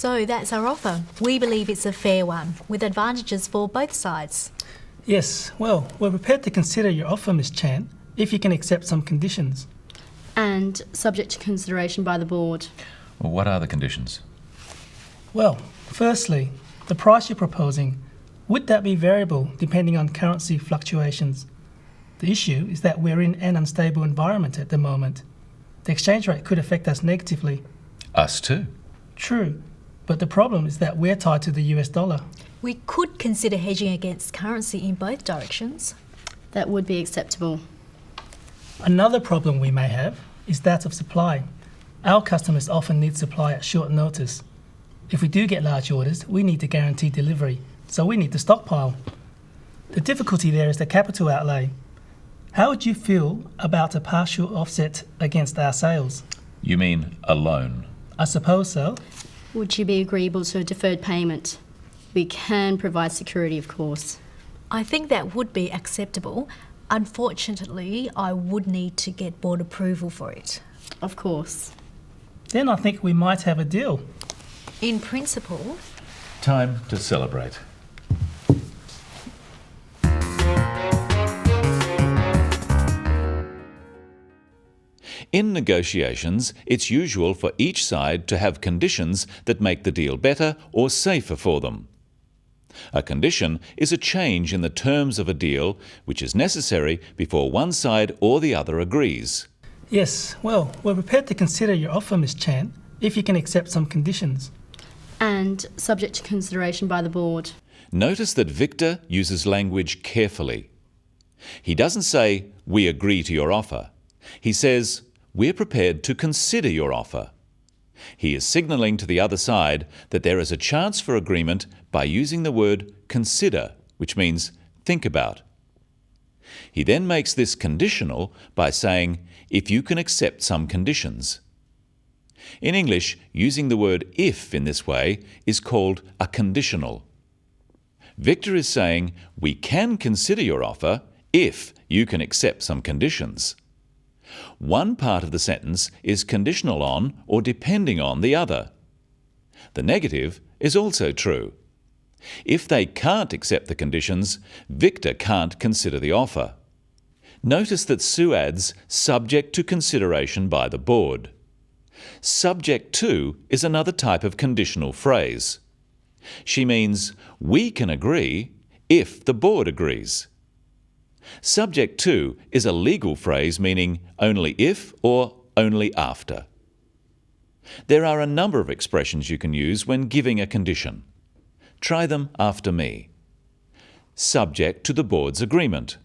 So that's our offer. We believe it's a fair one, with advantages for both sides. Yes, well, we're prepared to consider your offer, Ms. Chan, if you can accept some conditions. And subject to consideration by the board. Well, what are the conditions? Well, firstly, the price you're proposing, would that be variable depending on currency fluctuations? The issue is that we're in an unstable environment at the moment. The exchange rate could affect us negatively. Us too. True, but the problem is that we're tied to the US dollar. We could consider hedging against currency in both directions. That would be acceptable. Another problem we may have is that of supply. Our customers often need supply at short notice. If we do get large orders, we need to guarantee delivery, so we need to stockpile. The difficulty there is the capital outlay. How would you feel about a partial offset against our sales? You mean a loan? I suppose so. Would you be agreeable to a deferred payment? We can provide security, of course. I think that would be acceptable. Unfortunately, I would need to get board approval for it. Of course. Then I think we might have a deal. In principle. Time to celebrate. In negotiations, it's usual for each side to have conditions that make the deal better or safer for them. A condition is a change in the terms of a deal which is necessary before one side or the other agrees. Yes, well, we're prepared to consider your offer, Ms. Chan, if you can accept some conditions. And subject to consideration by the board. Notice that Victor uses language carefully. He doesn't say, "We agree to your offer." He says, "We're prepared to consider your offer." He is signalling to the other side that there is a chance for agreement by using the word consider, which means think about. He then makes this conditional by saying, "if you can accept some conditions." In English, using the word if in this way is called a conditional. Victor is saying, "We can consider your offer if you can accept some conditions." One part of the sentence is conditional on or depending on the other. The negative is also true. If they can't accept the conditions, Victor can't consider the offer. Notice that Sue adds subject to consideration by the board. Subject to is another type of conditional phrase. She means we can agree if the board agrees. Subject to is a legal phrase meaning only if or only after. There are a number of expressions you can use when giving a condition. Try them after me. Subject to the board's agreement.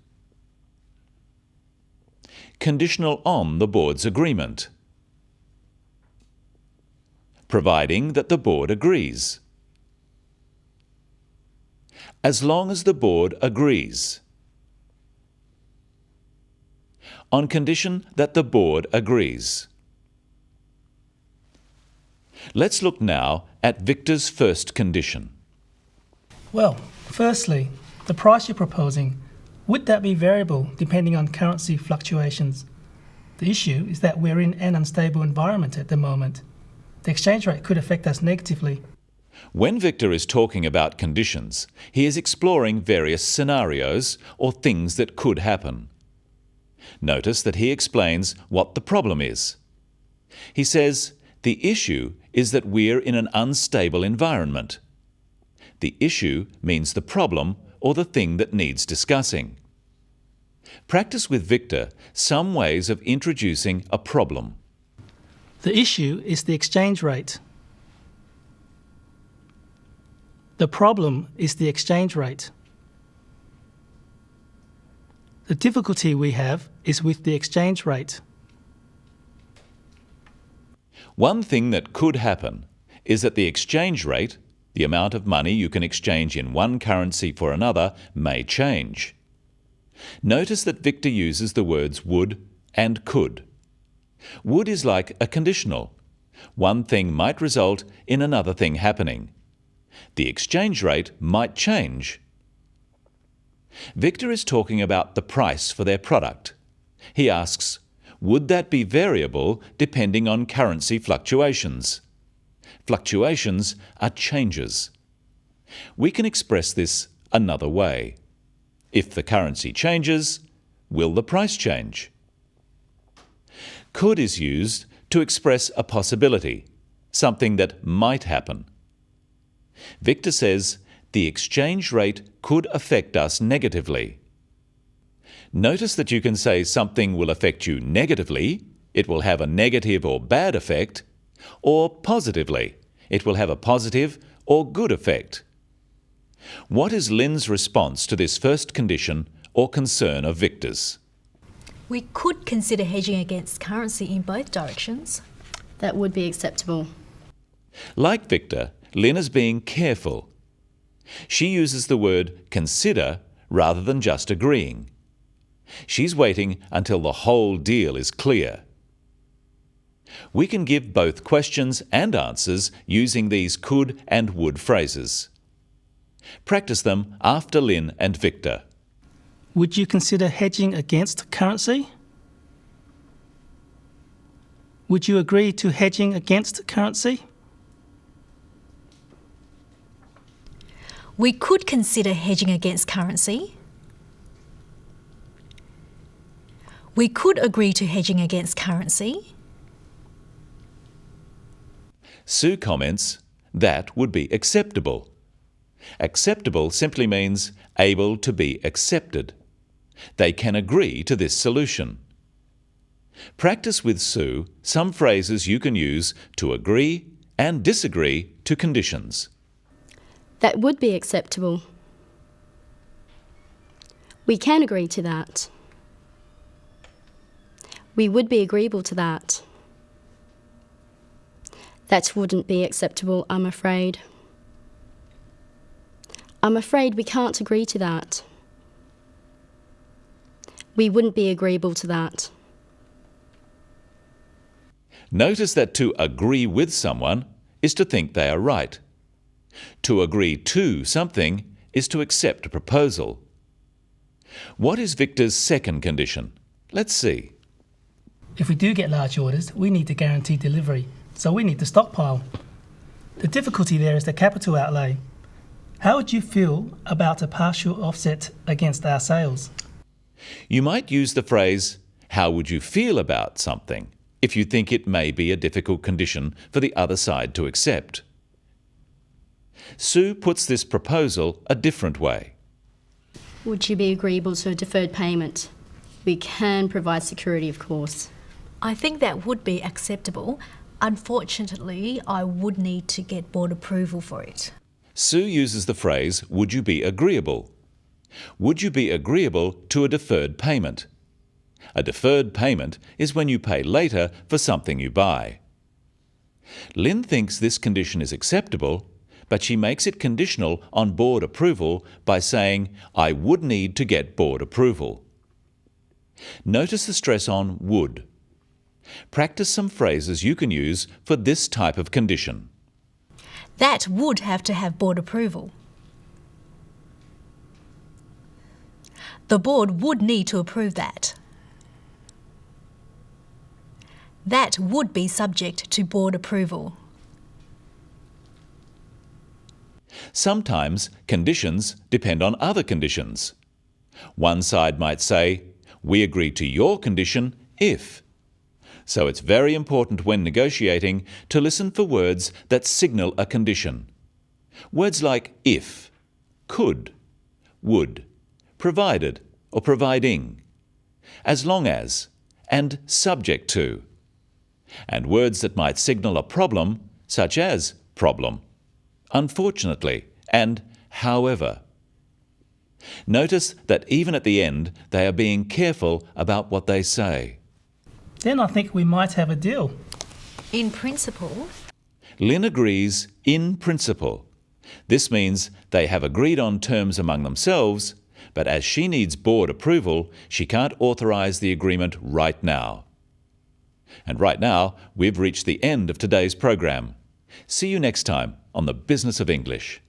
Conditional on the board's agreement. Providing that the board agrees. As long as the board agrees. On condition that the board agrees. Let's look now at Victor's first condition. Well, firstly, the price you're proposing, would that be variable depending on currency fluctuations? The issue is that we're in an unstable environment at the moment. The exchange rate could affect us negatively. When Victor is talking about conditions, he is exploring various scenarios or things that could happen. Notice that he explains what the problem is. He says, the issue is that we're in an unstable environment. The issue means the problem or the thing that needs discussing. Practice with Victor some ways of introducing a problem. The issue is the exchange rate. The problem is the exchange rate. The difficulty we have is with the exchange rate. One thing that could happen is that the exchange rate, the amount of money you can exchange in one currency for another, may change. Notice that Victor uses the words would and could. Would is like a conditional. One thing might result in another thing happening. The exchange rate might change. Victor is talking about the price for their product. He asks, would that be variable depending on currency fluctuations? Fluctuations are changes. We can express this another way. If the currency changes, will the price change? Could is used to express a possibility, something that might happen. Victor says the exchange rate could affect us negatively. Notice that you can say something will affect you negatively, it will have a negative or bad effect, or positively, it will have a positive or good effect. What is Lynn's response to this first condition or concern of Victor's? We could consider hedging against currency in both directions. That would be acceptable. Like Victor, Lynn is being careful. She uses the word consider rather than just agreeing. She's waiting until the whole deal is clear. We can give both questions and answers using these could and would phrases. Practice them after Lynn and Victor. Would you consider hedging against currency? Would you agree to hedging against currency? We could consider hedging against currency. We could agree to hedging against currency. Sue comments, that would be acceptable. Acceptable simply means able to be accepted. They can agree to this solution. Practice with Sue some phrases you can use to agree and disagree to conditions. That would be acceptable. We can agree to that. We would be agreeable to that. That wouldn't be acceptable, I'm afraid. I'm afraid we can't agree to that. We wouldn't be agreeable to that. Notice that to agree with someone is to think they are right. To agree to something is to accept a proposal. What is Victor's second condition? Let's see. If we do get large orders, we need to guarantee delivery, so we need to stockpile. The difficulty there is the capital outlay. How would you feel about a partial offset against our sales? You might use the phrase, how would you feel about something, if you think it may be a difficult condition for the other side to accept. Sue puts this proposal a different way. Would you be agreeable to a deferred payment? We can provide security, of course. I think that would be acceptable. Unfortunately, I would need to get board approval for it. Sue uses the phrase, would you be agreeable? Would you be agreeable to a deferred payment? A deferred payment is when you pay later for something you buy. Lynn thinks this condition is acceptable, but she makes it conditional on board approval by saying, I would need to get board approval. Notice the stress on would. Practice some phrases you can use for this type of condition. That would have to have board approval. The board would need to approve that. That would be subject to board approval. Sometimes conditions depend on other conditions. One side might say, we agree to your condition if. So it's very important when negotiating to listen for words that signal a condition. Words like if, could, would, provided or providing, as long as, and subject to. And words that might signal a problem, such as problem, unfortunately, and however. Notice that even at the end, they are being careful about what they say. Then I think we might have a deal. In principle, Lynn agrees in principle. This means they have agreed on terms among themselves, but as she needs board approval, she can't authorise the agreement right now. And right now, we've reached the end of today's program. See you next time on the Business of English.